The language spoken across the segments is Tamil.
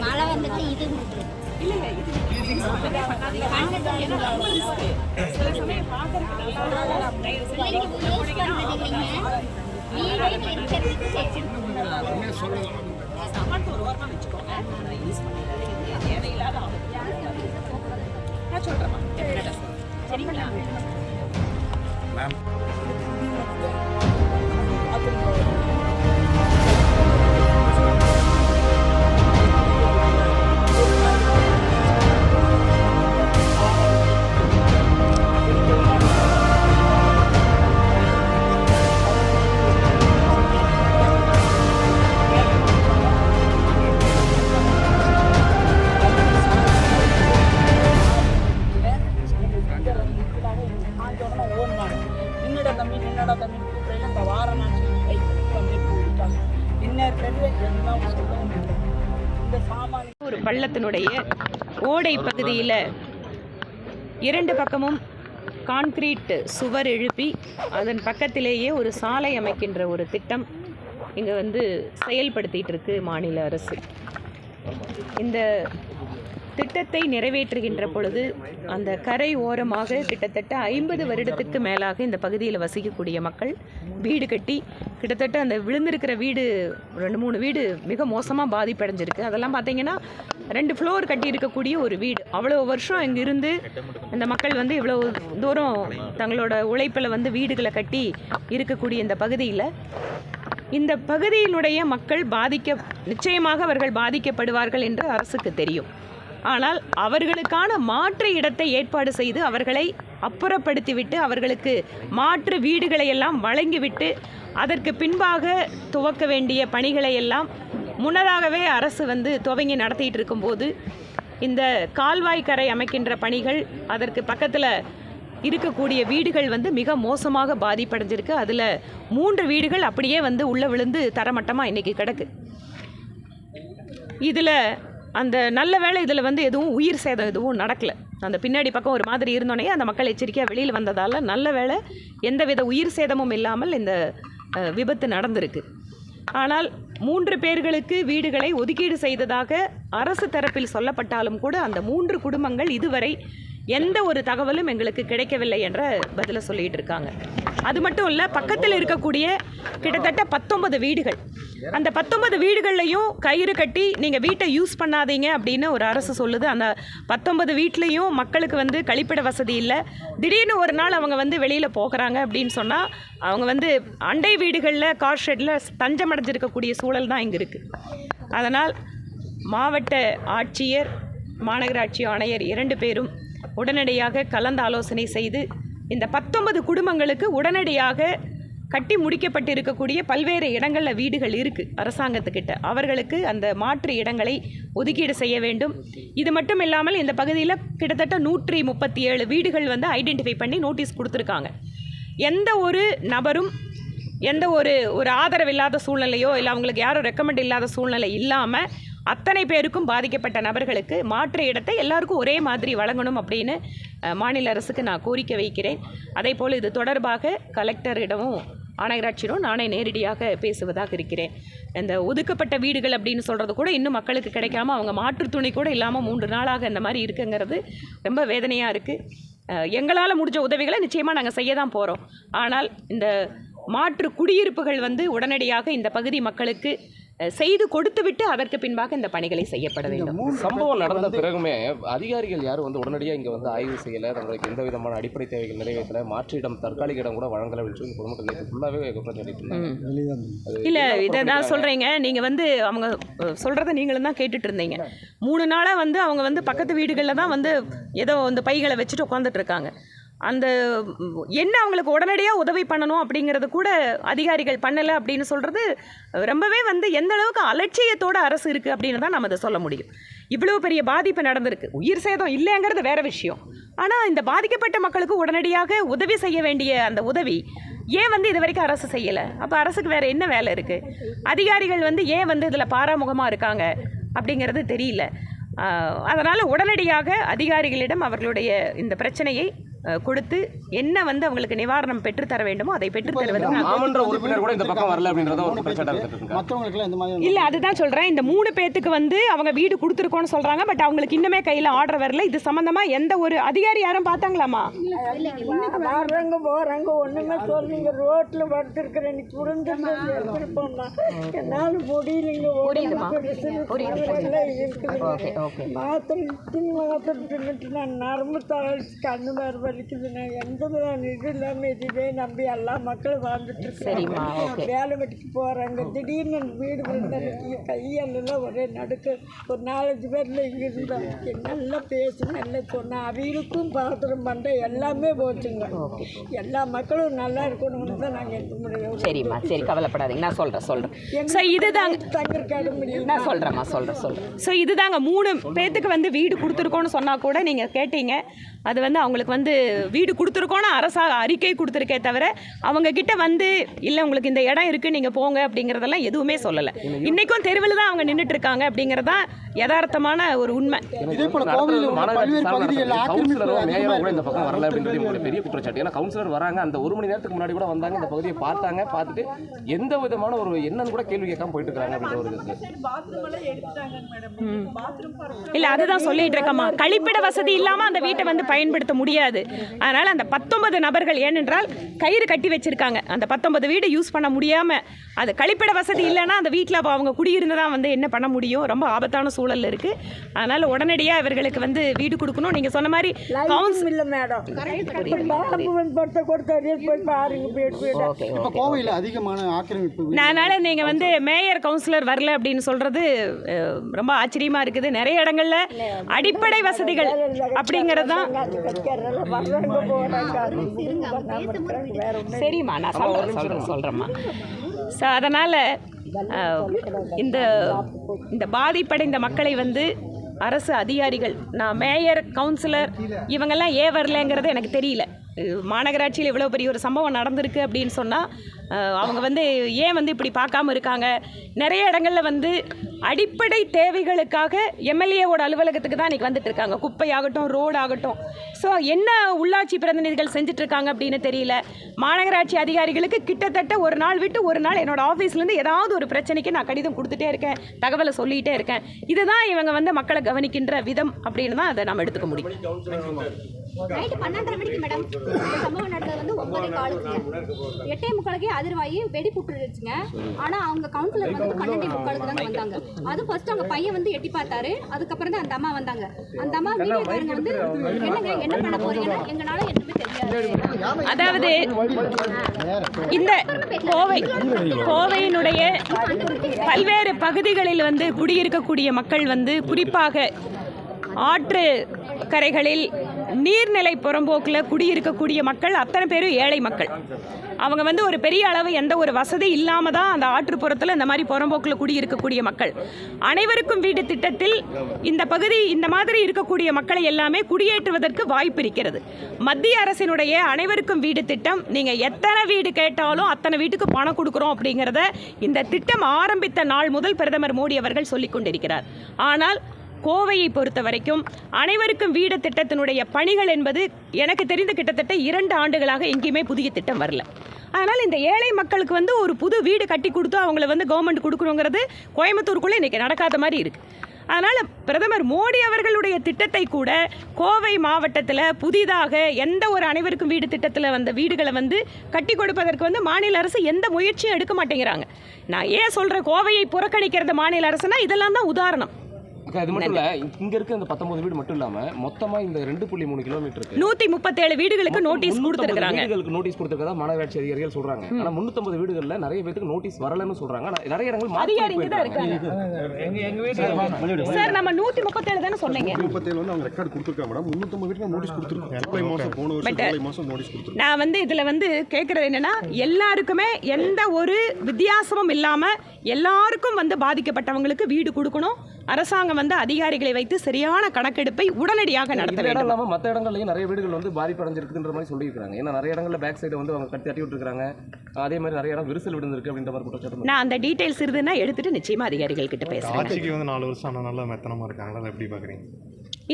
மழை வந்துட்டு இது இல்ல இல்ல இது ஏன்னா ரொம்ப risk. சில சமயம் பார்க்கறதுக்கு நல்லா பிள்ளைங்க யூஸ் பண்றது இல்லைங்க. வீடு இருக்கிறதுக்கு சரி. சாமான் ஒரு ஓரமா வச்சுக்கோங்க. அதை யூஸ் பண்ணிடாதீங்க. தேவையில்லாத ஆபத்து. நான் சொல்றேம்மா. டெஃபினட்டா சொல்றேன். சரிங்களா மேம்? ஒரு பள்ளத்தினுடைய ஓடை பகுதியில் 2 பக்கமும் கான்கிரீட் சுவர் எழுப்பி அதன் பக்கத்திலேயே ஒரு சாலை அமைக்கின்ற ஒரு திட்டம் இங்கே வந்து செயல்படுத்திகிட்டு இருக்கு மாநில அரசு. இந்த திட்டத்தை நிறைவேற்றுகின்ற பொழுது அந்த கரை ஓரமாக கிட்டத்தட்ட 50 வருடத்துக்கு மேலாக இந்த பகுதியில் வசிக்கக்கூடிய மக்கள் வீடு கட்டி கிட்டத்தட்ட அந்த விழுந்திருக்கிற வீடு 2-3 வீடு மிக மோசமாக பாதிப்படைஞ்சிருக்கு. அதெல்லாம் பார்த்தீங்கன்னா 2 ஃப்ளோர் கட்டி இருக்கக்கூடிய ஒரு வீடு. அவ்வளோ வருஷம் இங்கே இருந்து இந்த மக்கள் வந்து இவ்வளோ தூரம் தங்களோட உழைப்பில் வந்து வீடுகளை கட்டி இருக்கக்கூடிய இந்த பகுதியில் இந்த பகுதியினுடைய மக்கள் நிச்சயமாக அவர்கள் பாதிக்கப்படுவார்கள் என்று அரசுக்கு தெரியும். ஆனால் அவர்களுக்கான மாற்று இடத்தை ஏற்பாடு செய்து அவர்களை அப்புறப்படுத்திவிட்டு அவர்களுக்கு மாற்று வீடுகளை எல்லாம் வழங்கிவிட்டு அதற்கு பின்பாக துவக்க வேண்டிய பணிகளை எல்லாம் முன்னதாகவே அரசு வந்து துவங்கி நடத்திட்டு இருக்கும்போது இந்த கால்வாய் கரை அமைக்கின்ற பணிகள் அதற்கு பக்கத்தில் இருக்கக்கூடிய வீடுகள் வந்து மிக மோசமாக பாதிப்படைஞ்சிருக்கு. அதில் 3 வீடுகள் அப்படியே வந்து உள்ளே விழுந்து தரமட்டமாக இன்றைக்கி கிடக்கு. இதில் அந்த நல்ல வேளை இதில் வந்து எதுவும் உயிர் சேதம் எதுவும் நடக்கலை. அந்த பின்னாடி பக்கம் ஒரு மாதிரி இருந்தோடனே அந்த மக்கள் எச்சரிக்கையாக வெளியில் வந்ததால் நல்ல வேளை எந்தவித உயிர் சேதமும் இல்லாமல் இந்த விபத்து நடந்திருக்கு. ஆனால் 3 பேர்களுக்கு வீடுகளை ஒதுக்கீடு செய்ததாக அரசு தரப்பில் சொல்லப்பட்டாலும் கூட அந்த 3 குடும்பங்கள் இதுவரை எந்த ஒரு தகவலும் எங்களுக்கு கிடைக்கவில்லை என்ற பதிலை சொல்லிகிட்டு இருக்காங்க. அது மட்டும் இல்லை, பக்கத்தில் இருக்கக்கூடிய கிட்டத்தட்ட 19 வீடுகள், அந்த 19 வீடுகள்லையும் கயிறு கட்டி நீங்கள் வீட்டை யூஸ் பண்ணாதீங்க அப்படின்னு ஒரு அரசு சொல்லுது. அந்த 19 வீட்லேயும் மக்களுக்கு வந்து கழிப்பிட வசதி இல்லை. திடீர்னு ஒரு நாள் அவங்க வந்து வெளியில் போகிறாங்க அப்படின்னு சொன்னால் அவங்க வந்து அண்டை வீடுகளில் கார் ஷெட்டில் தஞ்சமடைஞ்சிருக்கக்கூடிய சூழல் தான் இங்கே இருக்குது. அதனால் மாவட்ட ஆட்சியர் மாநகராட்சி ஆணையர் 2 பேரும் உடனடியாக கலந்து ஆலோசனை செய்து இந்த 19 குடும்பங்களுக்கு உடனடியாக கட்டி முடிக்கப்பட்டிருக்கக்கூடிய பல்வேறு இடங்களில் வீடுகள் இருக்குது அரசாங்கத்துக்கிட்ட, அவர்களுக்கு அந்த மாற்று இடங்களை ஒதுக்கீடு செய்ய வேண்டும். இது மட்டும் இல்லாமல் இந்த பகுதியில் கிட்டத்தட்ட 137 வீடுகள் வந்து ஐடென்டிஃபை பண்ணி நோட்டீஸ் கொடுத்துருக்காங்க. எந்த ஒரு நபரும் எந்த ஒரு ஆதரவு இல்லாத சூழ்நிலையோ இல்லை அவங்களுக்கு யாரும் ரெக்கமெண்ட் இல்லாத சூழ்நிலை இல்லாமல் அத்தனை பேருக்கும் பாதிக்கப்பட்ட நபர்களுக்கு மாற்று இடத்தை எல்லாருக்கும் ஒரே மாதிரி வழங்கணும் அப்படின்னு மாநில அரசுக்கு நான் கோரிக்கை வைக்கிறேன். அதே போல் இது தொடர்பாக கலெக்டரிடமும் ஆணையராட்சியிடம் நானே நேரடியாக பேசுவதாக இருக்கிறேன். இந்த ஒதுக்கப்பட்ட வீடுகள் அப்படின்னு சொல்கிறது கூட இன்னும் மக்களுக்கு கிடைக்காம அவங்க மாற்று துணை கூட இல்லாமல் 3 நாளாக இந்த மாதிரி இருக்குங்கிறது ரொம்ப வேதனையாக இருக்குது. எங்களால் முடிஞ்ச உதவிகளை நிச்சயமாக நாங்கள் செய்ய தான் போகிறோம். ஆனால் இந்த மாற்று குடியிருப்புகள் வந்து உடனடியாக இந்த பகுதி மக்களுக்கு செய்து கொடுத்துவிட்டு அதற்கு பின்பாக இந்த பணிகளை செய்யப்பட வேண்டும். சம்பவம் நடந்த பிறகுமே அதிகாரிகள் யாரும் வந்து உடனடியாக இங்கே வந்து ஆய்வு செய்யலை, தங்களுக்கு எந்த விதமான அடிப்படை தேவைகள் நிறைவேற்றலை, மாற்று இடம் தற்காலிக இடம் கூட வழங்கலை அப்படின்னு சொல்லி பொதுமக்கள் ஃபுல்லாகவே இல்லை, இதை நான் சொல்கிறேங்க. நீங்கள் வந்து அவங்க சொல்கிறத நீங்களும் தான் கேட்டுட்டு இருந்தீங்க. 3 நாளாக வந்து அவங்க வந்து பக்கத்து வீடுகளில் தான் வந்து ஏதோ அந்த பைகளை வச்சுட்டு உட்காந்துட்டு இருக்காங்க. அந்த என்ன அவங்களுக்கு உடனடியாக உதவி பண்ணணும் அப்படிங்கிறது கூட அதிகாரிகள் பண்ணலை அப்படின்னு சொல்கிறது ரொம்பவே வந்து எந்த அளவுக்கு அலட்சியத்தோடு அரசு இருக்குது அப்படின்னு தான் நம்ம அதை சொல்ல முடியும். இவ்வளோ பெரிய பாதிப்பு நடந்திருக்கு, உயிர் சேதம் இல்லைங்கிறது வேறு விஷயம். ஆனால் இந்த பாதிக்கப்பட்ட மக்களுக்கு உடனடியாக உதவி செய்ய வேண்டிய அந்த உதவி ஏன் வந்து இது வரைக்கும் அரசு செய்யலை? அப்போ அரசுக்கு வேறு என்ன வேலை இருக்குது? அதிகாரிகள் வந்து ஏன் வந்து இதில் பாராமுகமாக இருக்காங்க அப்படிங்கிறது தெரியல. அதனால் உடனடியாக அதிகாரிகளிடம் அவர்களுடைய இந்த பிரச்சனையை கொடுத்து என்ன வந்து அவங்களுக்கு நிவாரணம் பெற்றுத்தர வேண்டுமோ அதை பெற்றுத்தருவது மாமன்ற உறுப்பினர் கூட இந்த பக்கம் வரல அப்படின்றத ஒரு குற்றச்சாட்டு மற்றவங்களுக்குலாம் இந்த மாதிரி இல்லை. அதுதான் சொல்கிறேன், இந்த 3 பேத்துக்கு வந்து அவங்க வீடு கொடுத்துருக்கோன்னு சொல்கிறாங்க. பட் அவங்களுக்கு இன்னுமே கையில் ஆர்டர் வரல. இது சம்மந்தமாக எந்த ஒரு அதிகாரி யாரும் பார்த்தாங்களாமா? வர்றவங்க போகிறாங்க ஒன்றுமே சொல்லுங்க. ரோட்டில் படுத்துருக்குறேன் இன்னைக்கு புரிஞ்சுருந்தது எடுத்துருப்போம்னா என்னால் முடியலைங்க. மாத்திரை தின்னுட்டு நான் நரம்பு தளர்ச்சி கண்ணு மாதிரி வலிக்குது. நான் எந்த இது இல்லாமல் இதுவே நம்பி எல்லா மக்களும் வாழ்ந்துட்டு இருக்கேன். வேலை வெட்டிக்கு போகிறாங்க. திடீர்னு வீடு விழுந்தனைக்கு கையெல்லாம் ஒரே நடுக்க. ஒரு 4-5 பேரில் இங்கே இருந்தாங்க. நல்லா பேசி நல்லா சொன்னேன். அவங்களுக்கும் பாத்திரம் பண்ண எல்லாமே போச்சுங்க. எல்லா மக்களும் நல்லா இருக்கணும்னு தான் நாங்கள் எடுக்க முடியும். சரிம்மா, சரி, கவலைப்படாதீங்க, நான் சொல்கிறேன். ஸோ இதுதாங்க தங்கிருக்காட முடியும். நான் சொல்கிறேன். ஸோ இதுதாங்க 3 பேத்துக்கு வந்து வீடு கொடுத்துருக்கோன்னு சொன்னால் கூட நீங்கள் கேட்டீங்க. அது வந்து அவங்களுக்கு வந்து வீடு கொடுத்துருக்கோன்னு அரசாங்க அறிக்கை கொடுத்துருக்கே தவிர அவங்க கிட்ட வந்து இல்லை உங்களுக்கு இந்த இடம் இருக்குது நீங்கள் போங்க அப்படிங்கிறதெல்லாம் எதுவுமே சொல்லலை. இன்றைக்கும் தெருவில் தான் அவங்க நின்றுட்டு இருக்காங்க அப்படிங்கிறது தான் யதார்த்தமான ஒரு உண்மை. இதே போல கோவையில் பல்வேறு பகுதிகளில் கூட இந்த பக்கம் வரல அப்படின்றது உங்களுடைய பெரிய குற்றச்சாட்டு. ஏன்னா கவுன்சிலர் வராங்க, அந்த 1 மணி நேரத்துக்கு முன்னாடி கூட வந்தாங்க, இந்த பகுதியை பார்த்துட்டு எந்த விதமான ஒரு என்னன்னு கூட கேள்வி கேட்காம போயிட்டு இருக்காங்க அப்படின்ற ஒரு இல்லை. அதுதான் சொல்லிட்டு இருக்கமா, கழிப்பிட வசதி இல்லாமல் அந்த வீட்டை வந்து பயன்படுத்த முடியாது. அதனால் அந்த 19 நபர்கள், ஏனென்றால் கயிறு கட்டி வச்சிருக்காங்க, அந்த 19 வீடு யூஸ் பண்ண முடியாமல் அது கழிப்பிட வசதி இல்லைன்னா அந்த வீட்டில் அவங்க குடியிருந்ததான் வந்து என்ன பண்ண முடியும்? ரொம்ப ஆபத்தான சூழல் இருக்குது. அதனால் உடனடியாக இவர்களுக்கு வந்து வீடு கொடுக்கணும். நீங்கள் சொன்ன மாதிரி கவுன்சில் இல்லை மேடம், கோவையில் அதிகமான ஆக்கிரமிப்பு. அதனால் நீங்கள் வந்து மேயர் கவுன்சிலர் வரல அப்படின்னு சொல்கிறது ரொம்ப ஆச்சரியமாக இருக்குது. நிறைய இடங்களில் அடிப்படை வசதிகள் அப்படிங்கிறது தான். சரிம்மா, நான் சொல்கிறேம்மா. ஸோ அதனால் இந்த பாதிப்படைந்த மக்களை வந்து அரசு அதிகாரிகள், நான் மேயர் கவுன்சிலர் இவங்கெல்லாம் ஏன் வரலைங்கிறது எனக்கு தெரியல. மாநகராட்சியில் இவ்வளோ பெரிய ஒரு சம்பவம் நடந்திருக்கு அப்படின்னு சொன்னால் அவங்க வந்து ஏன் வந்து இப்படி பார்க்காம இருக்காங்க? நிறைய இடங்களில் வந்து அடிப்படை தேவைகளுக்காக எம்எல்ஏவோட அலுவலகத்துக்கு தான் இன்றைக்கி வந்துட்டு இருக்காங்க. குப்பையாகட்டும், ரோடு ஆகட்டும். ஸோ என்ன உள்ளாட்சி பிரதிநிதிகள் செஞ்சிட்ருக்காங்க அப்படின்னு தெரியல. மாநகராட்சி அதிகாரிகளுக்கு கிட்டத்தட்ட ஒரு நாள் விட்டு ஒரு நாள் என்னோடய ஆஃபீஸ்லேருந்து ஏதாவது ஒரு பிரச்சனைக்கு நான் கடிதம் கொடுத்துட்டே இருக்கேன், தகவலை சொல்லிகிட்டே இருக்கேன். இதுதான் இவங்க வந்து மக்களை கவனிக்கின்ற விதம் அப்படின்னு தான் அதை நம்ம எடுத்துக்க முடியும். நைட்டு 12:30 மணிக்கு மேடம் சம்பவம் நடந்தது வந்து 9:15 8:45 அதிர்வாயி வெடி புட்டுருச்சுங்க. ஆனால் அவங்க கவுன்சிலர் வந்து 12:45 தான் வந்தாங்க. அது ஃபர்ஸ்ட் அவங்க பையன் வந்து எட்டி பார்த்தாரு. அதுக்கப்புறம் தான் அந்த அம்மா வந்தாங்க. அந்த அம்மா வீடியோக்காரங்க வந்து என்னங்க என்ன பண்ண போறீங்கன்னா எங்களால எதுவுமே தெரியாது. அதாவது இந்த கோவையினுடைய பல்வேறு பகுதிகளில் வந்து குடியிருக்கக்கூடிய மக்கள் வந்து குறிப்பாக ஆற்று கரைகளில் நீர்நிலை புறம்போக்கில் குடியிருக்கக்கூடிய மக்கள் அத்தனை பேரும் ஏழை மக்கள். அவங்க வந்து ஒரு பெரிய அளவு எந்த ஒரு வசதி இல்லாமல் தான் அந்த ஆற்றுப்புறத்தில் இந்த மாதிரி புறம்போக்கில் குடியிருக்கக்கூடிய மக்கள். அனைவருக்கும் வீடு திட்டத்தில் இந்த பகுதி இந்த மாதிரி இருக்கக்கூடிய மக்களை எல்லாமே குடியேற்றுவதற்கு வாய்ப்பு இருக்கிறது. மத்திய அரசினுடைய அனைவருக்கும் வீடு திட்டம், நீங்கள் எத்தனை வீடு கேட்டாலும் அத்தனை வீட்டுக்கு பணம் கொடுக்குறோம் அப்படிங்கிறத இந்த திட்டம் ஆரம்பித்த நாள் முதல் பிரதமர் மோடி அவர்கள் சொல்லிக் கொண்டிருக்கிறார். ஆனால் கோவையை பொறுத்த வரைக்கும் அனைவருக்கும் வீடு திட்டத்தினுடைய பணிகள் என்பது எனக்கு தெரிந்து கிட்டத்தட்ட 2 ஆண்டுகளாக எங்கேயுமே புதிய திட்டம் வரல. அதனால் இந்த ஏழை மக்களுக்கு வந்து ஒரு புது வீடு கட்டி கொடுத்து அவங்கள வந்து கவர்மெண்ட் கொடுக்கணுங்கிறது கோயம்புத்தூருக்குள்ளே இன்றைக்கி நடக்காத மாதிரி இருக்குது. அதனால் பிரதமர் மோடி அவர்களுடைய திட்டத்தை கூட கோவை மாவட்டத்தில் புதிதாக எந்த ஒரு அனைவருக்கும் வீடு திட்டத்தில் வந்த வீடுகளை வந்து கட்டி கொடுப்பதற்கு வந்து மாநில அரசு எந்த முயற்சியும் எடுக்க மாட்டேங்கிறாங்க. நான் ஏன் சொல்கிறேன் கோவையை புறக்கணிக்கிறது மாநில அரசுனா இதெல்லாம் தான் உதாரணம். அது மட்டும் இல்ல, இங்க இருக்க இந்த 19 வீடு மட்டும் இல்லாம மொத்தமா இந்த 2.3 கிலோமீட்டருக்கு 137 வீடுகளுக்கு நோட்டீஸ் கொடுத்திருக்காங்க. வீடுகளுக்கு நோட்டீஸ் கொடுத்திருக்கதா மாநகராட்சி அதிகாரிகள் சொல்றாங்க. ஆனா 350 வீடுகள்ல நிறைய பேருக்கு நோட்டீஸ் வரலன்னு சொல்றாங்க. நிறைய இடங்கள் அதிகாரிங்க தான் இருக்காங்க. எங்க வீட்ல சார் நம்ம 137 தான சொன்னீங்க. 137 வந்து அவங்க ரெக்கார்ட் கொடுத்திருக்காங்க மேடம். 350 வீட்டுக்கு நோட்டீஸ் கொடுத்திருக்காங்க. ஜூலை மாசம் போன வருஷம் ஜூலை மாசம் நோட்டீஸ் கொடுத்திருக்காங்க. நான் வந்து இதுல வந்து கேக்குறது என்னன்னா எல்லாருக்குமே எந்த ஒரு வித்தியாசமும் இல்லாம எல்லாருக்கும் வந்து பாதிக்கப்பட்டவங்களுக்கு வீடு கொடுக்கணும். அரசாங்கம் வந்து அதிகாரிகளை வைத்து சரியான கணக்கெடுப்பை உடனடியாக நடத்த வேண்டும். மற்ற இடங்கள்லயும் நிறைய வீடுகள் வந்து பாதிப்படைஞ்சிருக்குன்ற மாதிரி சொல்லியிருக்காங்க. ஏன்னா நிறைய இடங்கள்ல பேக் சைடு வந்து அவங்க கட்டி விட்டுருக்காங்க. அதே மாதிரி நிறைய இடம் விரிசல் விழுந்திருக்கு அப்படின்ற மாதிரி குற்றச்சாட்டு. நான் அந்த டீடைல்ஸ் இருந்துன்னா எடுத்துட்டு நிச்சயமா அதிகாரிகள் கிட்ட பேசுறேன். ஆட்சிக்கு வந்து 4 வருஷம் ஆனா நல்லா மெத்தனமா இருக்காங்க. அதை எப்படி பாக்குறீங்க?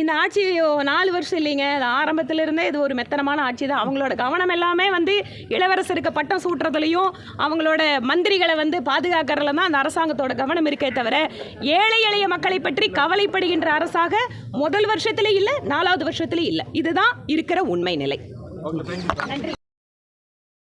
இந்த ஆட்சி 4 வருஷம் இல்லைங்க, அது ஆரம்பத்திலிருந்தே இது ஒரு மெத்தனமான ஆட்சி தான். அவங்களோட கவனம் எல்லாமே வந்து இளவரசருக்கு பட்டம் சூட்டுறதுலையும் அவங்களோட மந்திரிகளை வந்து பாதுகாக்கிறதுல தான் அந்த அரசாங்கத்தோட கவனம் இருக்கே தவிர ஏழை எளிய மக்களை பற்றி கவலைப்படுகின்ற அரசாக முதல் வருஷத்துல இல்லை, 4வது வருஷத்துல இல்லை. இதுதான் இருக்கிற உண்மை நிலை. நன்றி.